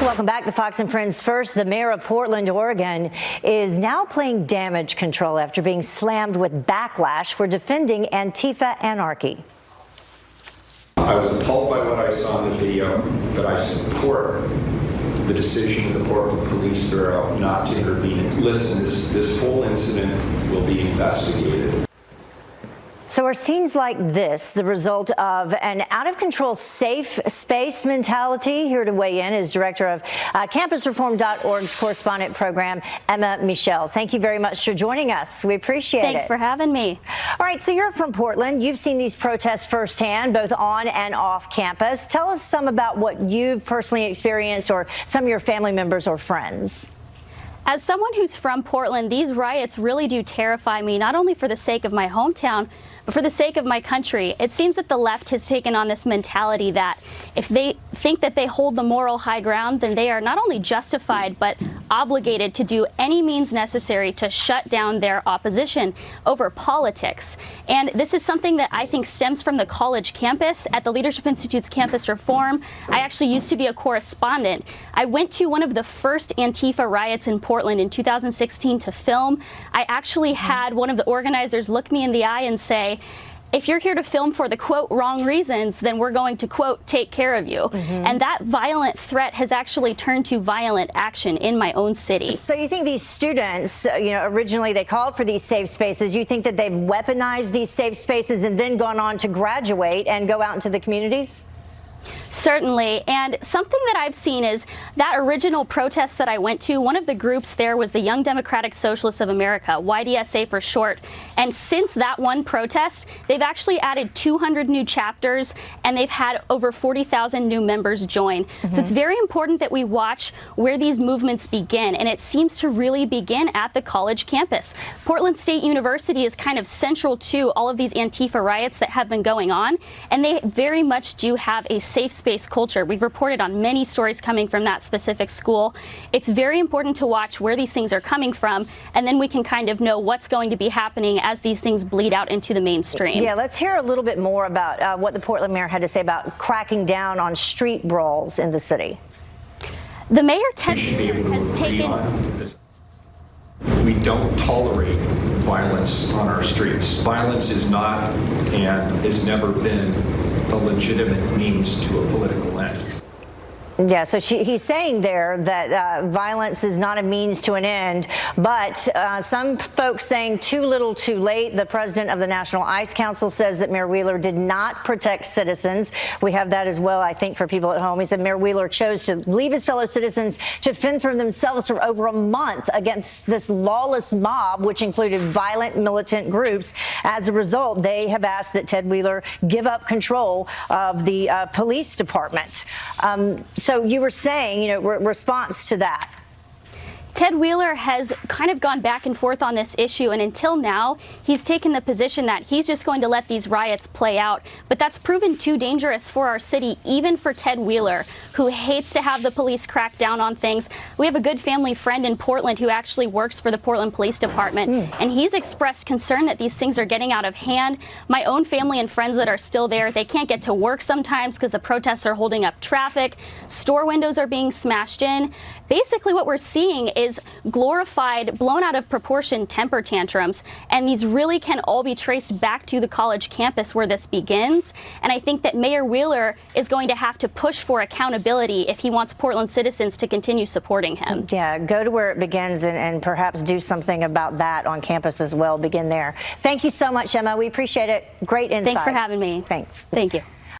Welcome back to Fox and Friends. First, the mayor of Portland, Oregon, is now playing damage control after being slammed with backlash for defending Antifa anarchy. I was appalled by what I saw in the video, but I support the decision of the Portland Police Bureau not to intervene. Listen, this whole incident will be investigated. So are scenes like this the result of an out-of-control safe space mentality? Here to weigh in is director of campusreform.org's correspondent program, Meshell. Thank you very much for joining us. We appreciate it. Thanks for having me. All right, so you're from Portland. You've seen these protests firsthand, both on and off campus. Tell us some about what you've personally experienced or some of your family members or friends. As someone who's from Portland, these riots really do terrify me, not only for the sake of my hometown, but for the sake of my country. It seems that the left has taken on this mentality that if they think that they hold the moral high ground, then they are not only justified, but obligated to do any means necessary to shut down their opposition over politics. And this is something that I think stems from the college campus. At the Leadership Institute's Campus Reform, I actually used to be a correspondent. I went to one of the first Antifa riots in Portland in 2016 to film. I actually had one of the organizers look me in the eye and say, if you're here to film for the, quote, wrong reasons, then we're going to, quote, take care of you. And that violent threat has actually turned to violent action in my own city. So you think these students, originally they called for these safe spaces. You think that they've weaponized these safe spaces and then gone on to graduate and go out into the communities? Certainly. And something that I've seen is that original protest that I went to, one of the groups there was the Young Democratic Socialists of America, YDSA for short. And since that one protest, they've actually added 200 new chapters and they've had over 40,000 new members join. So it's very important that we watch where these movements begin. And it seems to really begin at the college campus. Portland State University is kind of central to all of these Antifa riots that have been going on. And they very much do have a safe space culture. We've reported on many stories coming from that specific school. It's very important to watch where these things are coming from, and then we can kind of know what's going to be happening as these things bleed out into the mainstream. Yeah, let's hear a little bit more about what the Portland mayor had to say about cracking down on street brawls in the city. The mayor, Ted Wheeler, has taken... We don't tolerate violence on our streets. Violence is not and has never been a legitimate means to a political end. Yeah, so he's saying there that violence is not a means to an end, but some folks saying too little too late. The president of the National Ice Council says that Mayor Wheeler did not protect citizens. We have that as well, I think, for people at home. He said Mayor Wheeler chose to leave his fellow citizens to fend for themselves for over a month against this lawless mob, which included violent militant groups. As a result, they have asked that Ted Wheeler give up control of the police department. So you were saying, response to that. Ted Wheeler has kind of gone back and forth on this issue, and until now, he's taken the position that he's just going to let these riots play out. But that's proven too dangerous for our city, even for Ted Wheeler, who hates to have the police crack down on things. We have a good family friend in Portland who actually works for the Portland Police Department, and he's expressed concern that these things are getting out of hand. My own family and friends that are still there, they can't get to work sometimes because the protests are holding up traffic. Store windows are being smashed in. Basically, what we're seeing is glorified, blown out of proportion temper tantrums, and these really can all be traced back to the college campus where this begins. And I think that Mayor Wheeler is going to have to push for accountability if he wants Portland citizens to continue supporting him. Yeah, go to where it begins and perhaps do something about that on campus as well. Begin there. Thank you so much, Emma. We appreciate it. Great insight. Thanks for having me. Thanks. Thank you.